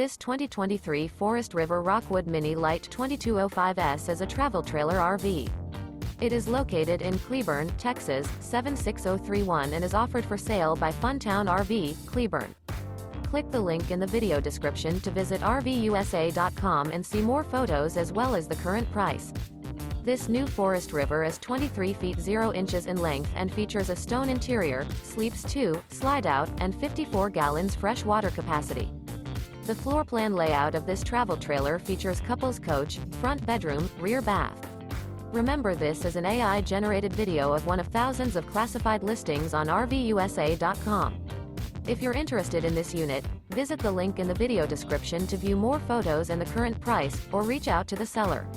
This 2023 Forest River Rockwood Mini Lite 2205S is a travel trailer RV. It is located in Cleburne, Texas, 76031 and is offered for sale by Funtown RV, Cleburne. Click the link in the video description to visit RVUSA.com and see more photos as well as the current price. This new Forest River is 23 feet 0 inches in length and features a stone interior, sleeps 2, Slideout, and 54 gallons fresh water capacity. The floor plan layout of this travel trailer features couples coach, front bedroom, rear bath. Remember, this is an AI-generated video of one of thousands of classified listings on RVUSA.com. If you're interested in this unit, visit the link in the video description to view more photos and the current price, or reach out to the seller.